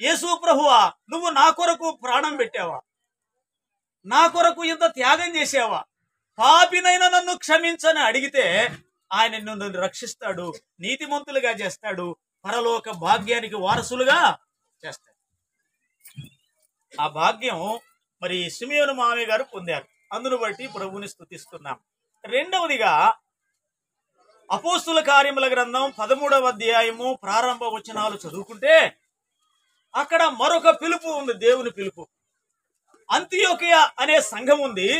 యేసు ప్రభువా, నువ్వు నా కొరకు ప్రాణం పెట్టావా? నా కొరకు ఇంత త్యాగం చేసావా? పాపినైనా నన్ను క్షమించని అడిగితే ఆయన నిన్ను రక్షిస్తాడు, నీతిమంతులుగా చేస్తాడు, పరలోక భాగ్యానికి వారసులుగా చేస్తాడు. ఆ భాగ్యం మరి సిమియోను మామయ్య గారు పొందారు. అందును బట్టి ప్రభువుని స్తుతిస్తున్నాం. రెండవదిగా అపోస్తుల కార్యముల గ్రంథం 13వ అధ్యాయము ప్రారంభ వచనాలు చదువుకుంటే అక్కడ మరొక పిలుపు ఉంది, దేవుని పిలుపు. అంతియోకియ అనే సంఘం ఉంది.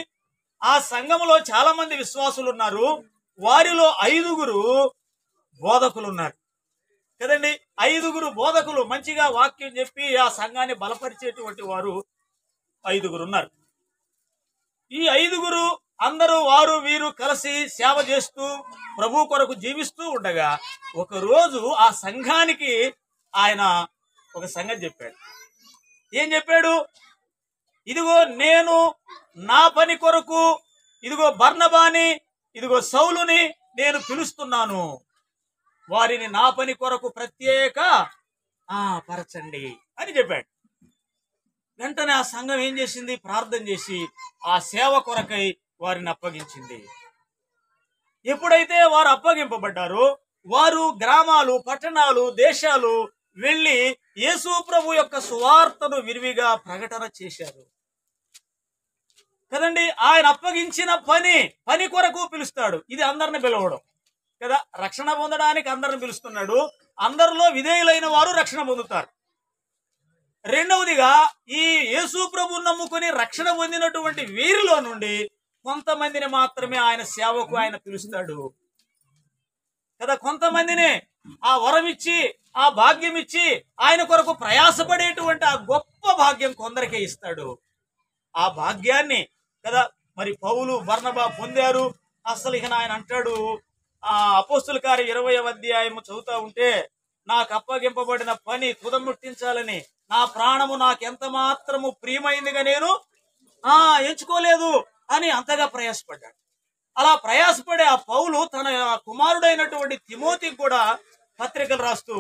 ఆ సంఘములో చాలా మంది విశ్వాసులు ఉన్నారు. వారిలో 5 బోధకులు ఉన్నారు కదండి. 5 బోధకులు మంచిగా వాక్యం చెప్పి ఆ సంఘాన్ని బలపరిచేటువంటి వారు 5 ఉన్నారు. ఈ 5 అందరూ వారు వీరు కలిసి సేవ చేస్తూ ప్రభు కొరకు జీవిస్తూ ఉండగా ఒకరోజు ఆ సంఘానికి ఆయన ఒక సంగతి చెప్పాడు. ఏం చెప్పాడు? ఇదిగో నేను నా పని కొరకు ఇదిగో బర్నబాని, ఇదిగో సౌలుని నేను పిలుస్తున్నాను, వారిని నా పని కొరకు ప్రత్యేక పరచండి అని చెప్పాడు. వెంటనే ఆ సంఘం ఏం చేసింది? ప్రార్థన చేసి ఆ సేవ కొరకై వారిని అప్పగించింది. ఎప్పుడైతే వారు అప్పగింపబడ్డారో వారు గ్రామాలు, పట్టణాలు, దేశాలు వెళ్ళి యేసు ప్రభు యొక్క సువార్తను విరివిగా ప్రకటన చేశారు కదండి. ఆయన అప్పగించిన పని కొరకు పిలుస్తాడు. ఇది అందరిని పిలవడం కదా. రక్షణ పొందడానికి అందరిని పిలుస్తున్నాడు. అందరిలో విధేయులైన వారు రక్షణ పొందుతారు. రెండవదిగా ఈ యేసు ప్రభువును నమ్ముకొని రక్షణ పొందినటువంటి వీరిలో నుండి కొంతమందిని మాత్రమే ఆయన సేవకు ఆయన పిలుస్తాడు కదా. కొంతమందిని ఆ వరం ఇచ్చి, ఆ భాగ్యం ఇచ్చి ఆయన కొరకు ప్రయాసపడేటువంటి ఆ గొప్ప భాగ్యం కొందరికే ఇస్తాడు. ఆ భాగ్యాన్ని కదా మరి పౌలు, బర్నబా పొందారు. అసలు ఇక ఆయన అంటాడు, ఆ అపోస్తుల కార్యం 20వ అధ్యాయము చదువుతా ఉంటే, నాకు అప్పగింపబడిన పని తుదముట్టించాలని నా ప్రాణము నాకు ఎంత మాత్రము ప్రియమైందిగా నేను ఎంచుకోలేదు అని అంతగా ప్రయాసపడ్డాడు. అలా ప్రయాసపడే ఆ పౌలు తన కుమారుడైనటువంటి తిమోతికి కూడా పత్రికలు రాస్తూ,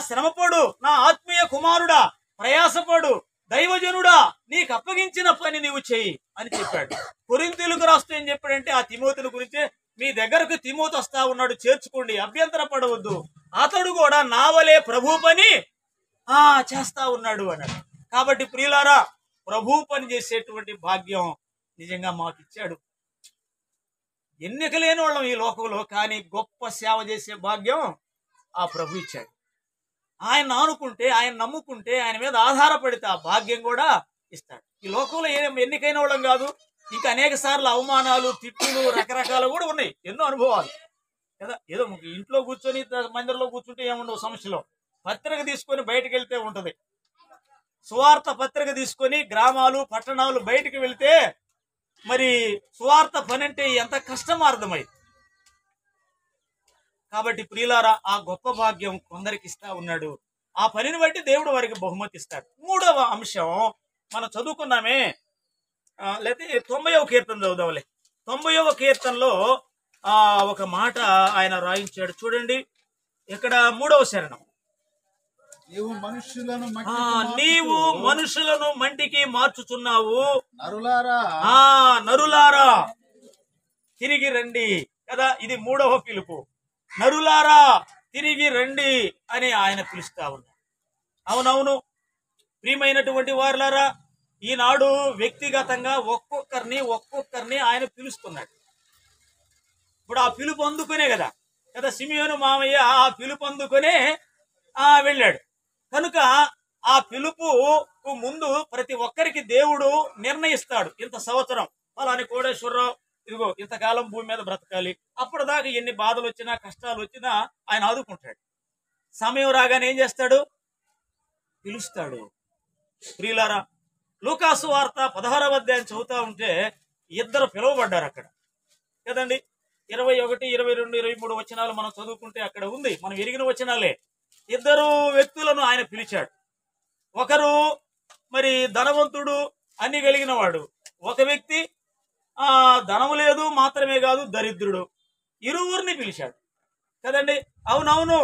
శ్రమపడు నా ఆత్మీయ కుమారుడా, ప్రయాసపడు, దైవజనుడా, నీకు అప్పగించిన పని నీవు చెయ్యి అని చెప్పాడు. కొరింథీయులకు రాస్తూ ఏం చెప్పాడంటే ఆ తిమోతిని గురించి, మీ దగ్గరకు తిమోతి వస్తా ఉన్నాడు, చేర్చుకోండి, అభ్యంతర పడవద్దు, అతడు కూడా నా వలే ప్రభు పని చేస్తా ఉన్నాడు అన్నాడు. కాబట్టి ప్రియులారా, ప్రభు పని చేసేటువంటి భాగ్యం నిజంగా మాకు ఇచ్చాడు. ఎన్నిక లేని వాళ్ళం ఈ లోకంలో, కానీ గొప్ప సేవ చేసే భాగ్యం ఆ ప్రభు ఇచ్చాడు. ఆయన ఆనుకుంటే, ఆయన నమ్ముకుంటే, ఆయన మీద ఆధారపడితే ఆ భాగ్యం కూడా ఇస్తాడు. ఈ లోకంలో ఎన్నికైన వాళ్ళం కాదు, ఇంకా అనేక సార్లు అవమానాలు, తిట్టులు, రకరకాలు కూడా ఉన్నాయి, ఎన్నో అనుభవాలు కదా. ఏదో ఇంట్లో కూర్చొని మందిరంలో కూర్చుంటే ఏముండవు సమస్యలో, పత్రిక తీసుకొని బయటకు వెళ్తే ఉంటది. సువార్త పత్రిక తీసుకొని గ్రామాలు, పట్టణాలు బయటకు వెళ్తే మరి సువార్త పని అంటే ఎంత కష్టమో అర్థమైంది. కాబట్టి ప్రియులారా, ఆ గొప్ప భాగ్యం కొందరికి ఇస్తా ఉన్నాడు. ఆ పనిని బట్టి దేవుడు వారికి బహుమతి ఇస్తాడు. మూడవ అంశం మనం చదువుకున్నామే, లేకపోతే 90వ కీర్తన చదువుదాంలే. 90వ కీర్తనలో ఒక మాట ఆయన రాయించాడు చూడండి. ఇక్కడ 3వ శరణం, నీవు మనుషులను మంటికి మార్చుచున్నావు, నరులారా తిరిగి రండి కదా. ఇది 3వ పిలుపు, నరులారా తిరిగి రండి అని ఆయన పిలుస్తా ఉన్నాడు. అవునవును ప్రియమైనటువంటి వారులారా, ఈనాడు వ్యక్తిగతంగా ఒక్కొక్కరిని ఆయన పిలుస్తున్నాడు. ఇప్పుడు ఆ పిలుపు అందుకునే కదా సిమియోను మామయ్య ఆ పిలుపు అందుకునే వెళ్ళాడు. కనుక ఆ పిలుపు ముందు ప్రతి ఒక్కరికి దేవుడు నిర్ణయిస్తాడు. ఇంత సంవత్సరం అలాని కోడేశ్వరరావు ఇదిగో ఇంతకాలం భూమి మీద బ్రతకాలి, అప్పటిదాకా ఎన్ని బాధలు వచ్చినా కష్టాలు వచ్చినా ఆయన ఆదుకుంటాడు. సమయం రాగానే ఏం చేస్తాడు? పిలుస్తాడు. ప్రియులారా, లూకాసు వార్త 16వ అధ్యాయం చదువుతా ఉంటే 2 పిలువబడ్డారు అక్కడ కదండి. 21, 22, 23 వచనాలు మనం చదువుకుంటే అక్కడ ఉంది, మనం ఎరిగిన వచనాలే. 2 వ్యక్తులను ఆయన పిలిచాడు. ఒకరు మరి ధనవంతుడు, అన్ని కలిగిన వాడు. ఒక వ్యక్తి ధనము లేదు మాత్రమే కాదు, దరిద్రుడు. ఇరువురిని పిలిచాడు కదండి. అవునవును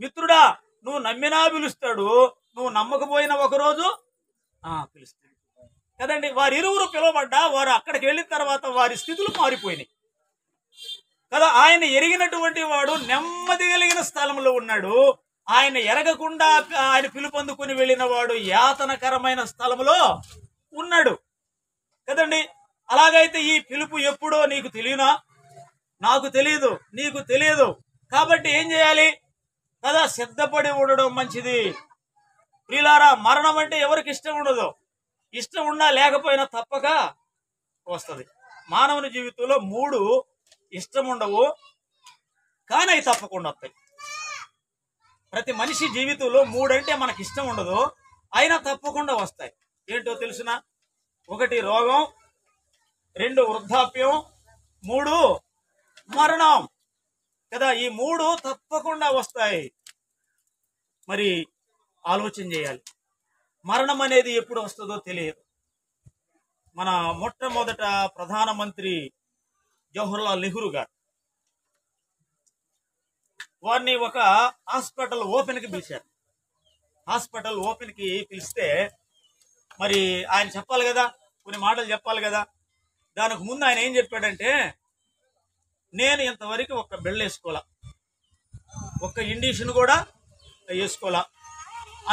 మిత్రుడా, నువ్వు నమ్మినా పిలుస్తాడు, నువ్వు నువ్వు నమ్మకపోయిన ఒకరోజు పిలుస్తాడు కదండి. వారి ఇరువురు పిలువబడ్డా వారు అక్కడికి వెళ్ళిన తర్వాత వారి స్థితులు మారిపోయినాయి కదా. ఆయన ఎరిగినటువంటి వాడు నెమ్మది కలిగిన స్థలంలో ఉన్నాడు. ఆయన ఎరగకుండా ఆయన పిలుపొందుకుని వెళ్ళిన వాడు యాతనకరమైన స్థలంలో ఉన్నాడు కదండి. అలాగైతే ఈ పిలుపు ఎప్పుడో నీకు తెలియనా? నాకు తెలియదు, నీకు తెలియదు. కాబట్టి ఏం చేయాలి కదా? సిద్ధపడి ఉండడం మంచిది. ప్రియులారా, మరణం అంటే ఎవరికి ఇష్టం ఉండదు. ఇష్టం ఉన్నా లేకపోయినా తప్పక వస్తుంది. మానవుని జీవితంలో 3 ఇష్టం ఉండవు, కానీ అవి తప్పకుండా వస్తాయి. ప్రతి మనిషి జీవితంలో 3 అంటే మనకి ఇష్టం ఉండదు, అయినా తప్పకుండా వస్తాయి. ఏంటో తెలుసునా? 1 రోగం, 2 వృద్ధాప్యం, 3 మరణం కదా. ఈ 3 తప్పకుండా వస్తాయి. మరి ఆలోచన చేయాలి. మరణం అనేది ఎప్పుడు వస్తుందో తెలియదు. మన మొట్టమొదట ప్రధానమంత్రి జవహర్లాల్ నెహ్రూ గారు వారిని ఒక హాస్పిటల్ ఓపెన్కి పిలిచారు. హాస్పిటల్ ఓపెన్కి పిలిస్తే మరి ఆయన చెప్పాలి కదా, కొన్ని మాటలు చెప్పాలి కదా. దానికి ముందు ఆయన ఏం చెప్పాడంటే, నేను ఇంతవరకు ఒక్క బెళ్ళ వేసుకోవాలా, ఒక్క ఇండిషన్ కూడా వేసుకోవాలా,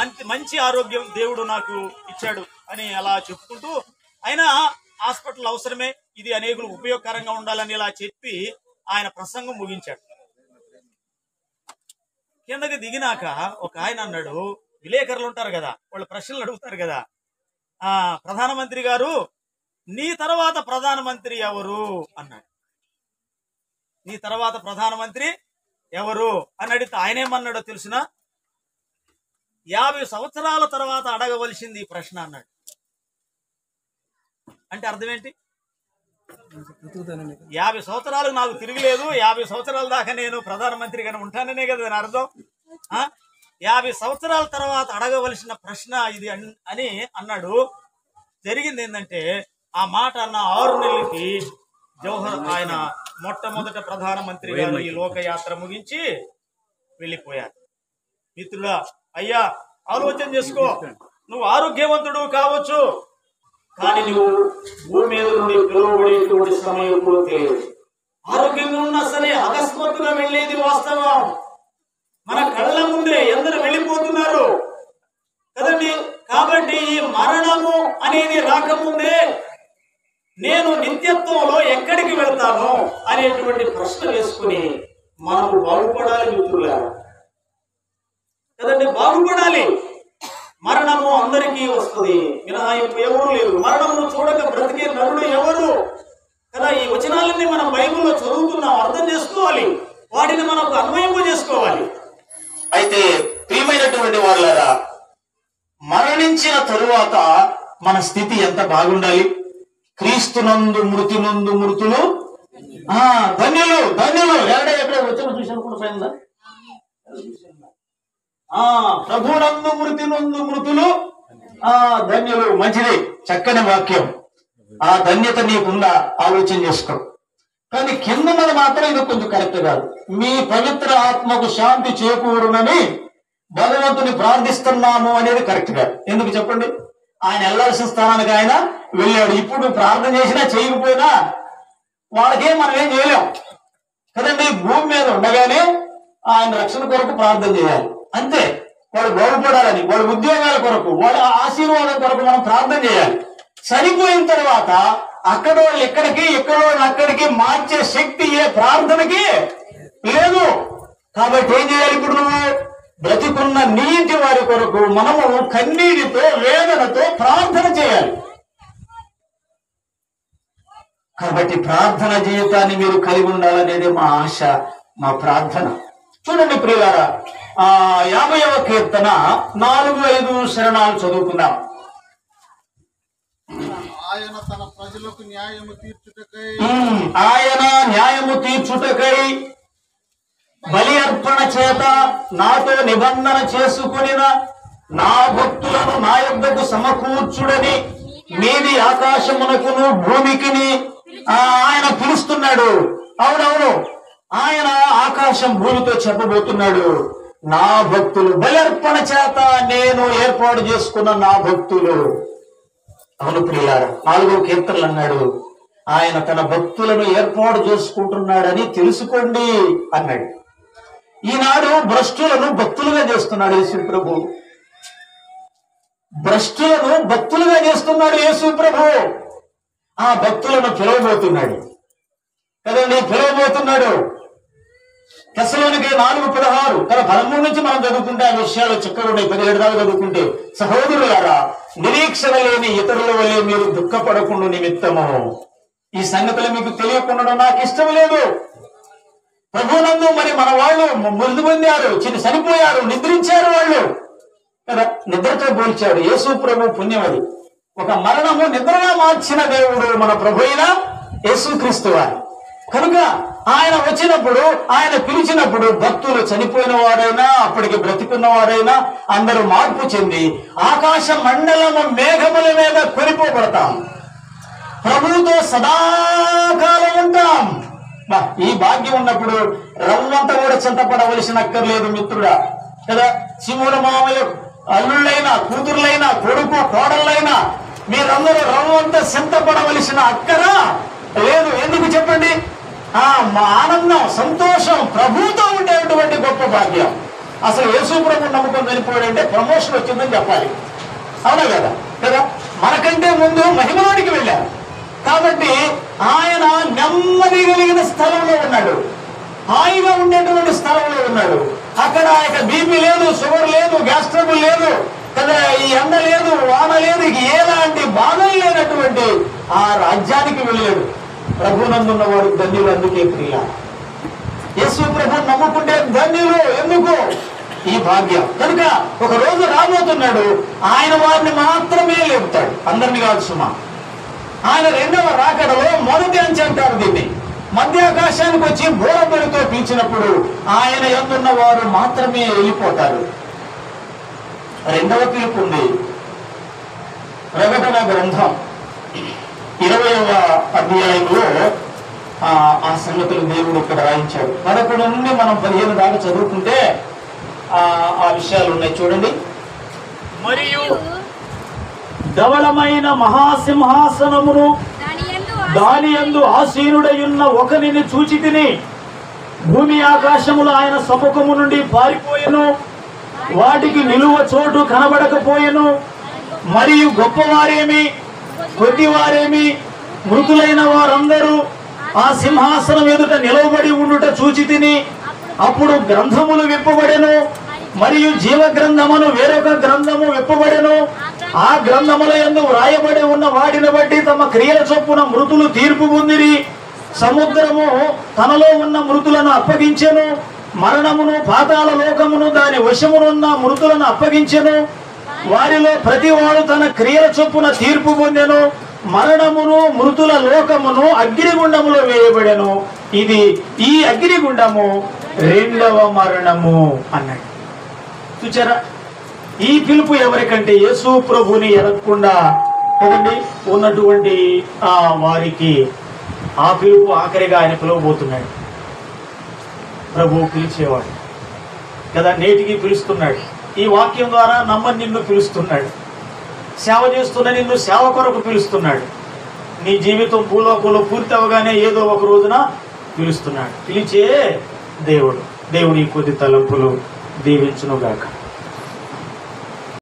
అంత మంచి ఆరోగ్యం దేవుడు నాకు ఇచ్చాడు అని అలా చెప్పుకుంటూ, అయినా హాస్పిటల్ అవసరమే, ఇది అనేకులకు ఉపయోగకరంగా ఉండాలని ఇలా చెప్పి ఆయన ప్రసంగం ముగించాడు. కిందకి దిగినాక ఒక ఆయన అన్నాడు, విలేకరులు ఉంటారు కదా, వాళ్ళు ప్రశ్నలు అడుగుతారు కదా, ప్రధానమంత్రి గారు నీ తర్వాత ప్రధానమంత్రి ఎవరు అన్నాడు. నీ తర్వాత ప్రధానమంత్రి ఎవరు అని అడిగితే ఆయన ఏమన్నాడో తెలుసునా? 50 సంవత్సరాల తర్వాత అడగవలసింది ఈ ప్రశ్న అన్నాడు. అంటే అర్థం ఏంటి? 50 సంవత్సరాలకు నాకు తిరగలేదు, 50 సంవత్సరాల దాకా నేను ప్రధానమంత్రిగానే ఉంటాననే కదా దాని అర్థం. 50 సంవత్సరాల తర్వాత అడగవలసిన ప్రశ్న ఇది అని అన్నాడు. జరిగింది ఏంటంటే, ఆ మాట అన్న 6 నెలలకి ఆయన మొట్టమొదట ప్రధానమంత్రి గారు ఈ లోకయాత్ర ముగించి వెళ్ళిపోయారు. మిత్రుడా, అయ్యా ఆలోచన చేసుకో. నువ్వు ఆరోగ్యవంతుడు కావచ్చు, కానీ నువ్వు భూమి మీద నుండి పిలువబడేటువంటి సమయం కూడా తెలియదు. ఆరోగ్యంగా ఉన్నా సరే అకస్మాత్తుగా వెళ్ళేది వాస్తవం. మన కళ్ళ ముందే ఎందరు వెళ్ళిపోతున్నారు కదండి. కాబట్టి ఈ మరణము అనేది రాకముందే నేను నిత్యత్వంలో ఎక్కడికి వెళ్తాను అనేటువంటి ప్రశ్న వేసుకుని మనము బాగుపడాలి మిత్రులారా కదండి. బాగుపడాలి. మరణము అందరికీ వస్తుంది, మినహాయింపు ఎవరు లేరు. మరణమును చూడక బ్రతికే నరుడు ఎవరు కదా. ఈ వచనాలన్నీ మనం బైబిల్లో చదువుతున్నాం, అర్థం చేసుకోవాలి, వాటిని మనకు అన్వయింపు చేసుకోవాలి. అయితే ప్రియమైనటువంటి వాళ్ళారా, మరణించిన తరువాత మన స్థితి ఎంత బాగుండాలి? క్రీస్తునందు మృతి నందు మృతులు ధన్యులు ధన్యులు. ఎక్కడ వచ్చిన చూసాను కూడా పైన ప్రభునందు మృతి నందు మృతులు ధన్యులు. మంచిది, చక్కని వాక్యం. ఆ ధన్యత నీకుందా? ఆలోచన చేసుకో. కానీ కింద మీద మాత్రం ఇది కొంచెం కరెక్ట్ కాదు. మీ పవిత్ర ఆత్మకు శాంతి చేకూరునని భగవంతుని ప్రార్థిస్తున్నాము అనేది కరెక్ట్ కాదు. ఎందుకు చెప్పండి? ఆయన వెళ్ళాల్సిన స్థానానికి ఆయన వెళ్ళాడు. ఇప్పుడు ప్రార్థన చేసినా చేయకపోయినా వాళ్ళకేం మనం ఏం చేయలేం కదండి. భూమి మీద ఉండగానే ఆయన రక్షణ కొరకు ప్రార్థన చేయాలి అంతే. వాడు బాగుపడాలని, వాడి ఉద్యోగాల కొరకు, వాడి ఆశీర్వాదం కొరకు మనం ప్రార్థన చేయాలి. చనిపోయిన తర్వాత అక్కడ వాళ్ళు ఎక్కడికి, ఇక్కడ వాళ్ళు అక్కడికి మార్చే శక్తి ఏ ప్రార్థనకి లేదు. కాబట్టి ఏం చేయాలి? ఇప్పుడు నువ్వు బ్రతికున్న నీటి వారి కొరకు మనము కన్నీటితో, వేదనతో ప్రార్థన చేయాలి. కాబట్టి ప్రార్థన జీవితాన్ని మీరు కలిగి ఉండాలనేది మా ఆశ, మా ప్రార్థన. చూడండి ప్రియులారా, 50వ కీర్తన 4-5 శరణాలు చదువుకుందాం. ఆయన తన ప్రజలకు న్యాయము తీర్చుటకై, ఆయన న్యాయము తీర్చుటకై బలి అర్పణ చేత నాతో నిబంధన చేసుకొనిన నా భక్తులను నా యొద్దకు సమకూర్చుడని మీది ఆకాశమునకును భూమికిని ఆయన పిలుస్తున్నాడు. అవునవును, ఆయన ఆకాశం భూమితో చెప్పబోతున్నాడు. నా భక్తులు బలి అర్పణ చేత నేను ఏర్పాటు చేసుకున్న నా భక్తులు. అవును ప్రియులారా, 4వ కీర్తనలు అన్నాడు, ఆయన తన భక్తులను ఏర్పాటు చేసుకుంటున్నాడని తెలుసుకోండి అన్నాడు. ఈనాడు భ్రష్టులను భక్తులుగా చేస్తున్నాడు యేసు ప్రభు. భ్రష్టులను భక్తులుగా చేస్తున్నాడు యేసు ప్రభు. ఆ భక్తులను పిలవబోతున్నాడు కదండి, పిలవబోతున్నాడు. తెస్సలోనికే 4:16 తన 13 నుంచి మనం చదువుకుంటే ఆ విషయాలు చక్కగా ఉన్నాయి. 17 దాకా చదువుకుంటే, సహోదరులారా, నిరీక్షణ లేని ఇతరుల వల్లే మీరు దుఃఖపడకుండా నిమిత్తము ఈ సంగతులు మీకు తెలియకుండా నాకు ఇష్టం లేదు. ప్రభునందు మరి మన వాళ్ళు మృతి పొందారు, చనిపోయారు, నిద్రించారు వాళ్ళు కదా. నిద్రతో పోల్చాడు యేసు ప్రభు. పుణ్యం అది. ఒక మరణము నిద్రగా మార్చిన దేవుడు మన ప్రభు అయిన యేసుక్రీస్తు వారు. కనుక ఆయన వచ్చినప్పుడు, ఆయన పిలిచినప్పుడు భక్తులు చనిపోయిన వారైనా అప్పటికి బ్రతికున్న వారైనా అందరూ మార్పు చెంది ఆకాశ మండలము మేఘముల మీద కొనిపోబడతాం, ప్రభువుతో సదాకాలం ఉంటాం. ఈ భాగ్యం ఉన్నప్పుడు రవ్వంతా కూడా చింతపడవలసిన అక్కర్లేదు మిత్రుడా కదా. శివుడు మామయ్య అల్లుళ్ళైనా, కూతుర్లైనా, కొడుకు కోడళ్ళైనా మీరందరూ రవ్వంతా చింతపడవలసిన అక్కరా లేదు. ఎందుకు చెప్పండి? మా ఆనందం, సంతోషం ప్రభువుతో ఉండేటువంటి గొప్ప భాగ్యం. అసలు యేసు ప్రభు నమ్మకం చనిపోయాడంటే ప్రమోషన్ వచ్చిందని చెప్పాలి. అవునా కదా కదా. మనకంటే ముందు మహిమలోనికి వెళ్ళారు కాబట్టి ఆయన నెమ్మది కలిగిన స్థలంలో ఉన్నాడు, హాయిగా ఉండేటువంటి స్థలంలో ఉన్నాడు. అక్కడ ఆయన బీపీ లేదు, షుగర్ లేదు, గ్యాస్ ట్రబుల్ లేదు కదా, ఈ ఎండ లేదు, వాన లేదు, ఎలాంటి బాధలు లేనటువంటి ఆ రాజ్యానికి వెళ్ళాడు. ప్రభునందున్న వారు ధన్యులు. అందుకే ప్రియ యేసు ప్రభు నమ్ముకుంటే ధన్యులు. ఎందుకు? ఈ భాగ్యం. కనుక ఒక రోజు రాబోతున్నాడు, ఆయన వారిని మాత్రమే లేపుతాడు, అందరిని కాదు సుమా. ఆయన రెండవ రాకడలో మొదటి అంచె అంటారు దీన్ని. మధ్యాకాశానికి వచ్చి బోరబలితో పీల్చినప్పుడు ఆయన యందున్న వారు మాత్రమే వెళ్ళిపోతారు. రెండవ పిలుపు ఉంది. ప్రకటన గ్రంథం 20వ అధ్యాయంలో ఆ సంగతులు దేవుడు ఇక్కడ రాయించాడు. 11 నుండి మనం 15 దాకా చదువుకుంటే ఆ విషయాలు ఉన్నాయి. చూడండి. మరియు ధవళమైన మహాసింహాసనమును దాని యందు ఆసీనుడయున్న ఒకనిని చూచి తిని, భూమి ఆకాశములు ఆయన సముఖము నుండి పారిపోయెను, వాటికి నిలువ చోటు కనబడకపోయెను. మరియు గొప్పవారేమి కొద్దివారేమి మృతులైన వారందరూ ఆ సింహాసనం ఎదుట నిలవబడి ఉండుట చూచి తిని, అప్పుడు గ్రంథములు విప్పబడెను, మరియు జీవ గ్రంథమును వేరొక గ్రంథము విప్పబడెను. ఆ గ్రంథముల యందు వ్రాయబడి ఉన్న వాటిని బట్టి తమ క్రియల చొప్పున మృతులు తీర్పు పొందిరి. సముద్రము తనలో ఉన్న మృతులను అప్పగించెను, మరణమును పాతాళ లోకమును దాని వశమునున్న మృతులను అప్పగించెను. వారిలో ప్రతివాడు తన క్రియల చొప్పున తీర్పు పొందెను. మరణమును మృతుల లోకమును అగ్నిగుండములో వేయబడెను. ఈ అగ్నిగుండము రెండవ మరణము అన్నాడు. చూచారా? ఈ పిలుపు ఎవరికంటే యేసు ప్రభుని ఎరగకుండా కదండి ఉన్నటువంటి వారికి ఆ పిలుపు ఆఖరిగా ఆయన పిలువబోతున్నాడు. ప్రభువు పిలిచేవాడు కదా, నేటికి పిలుస్తున్నాడు. ఈ వాక్యం ద్వారా నమ్మని నిన్ను పిలుస్తున్నాడు. సేవ చేస్తున్న నిన్ను సేవ కొరకు పిలుస్తున్నాడు. నీ జీవితం భూలోకంలో పూర్తి అవగానే ఏదో ఒక రోజున పిలుస్తున్నాడు. పిలిచే దేవుడు. దేవుడి కొద్ది తలంపులు దీవించునుగాక.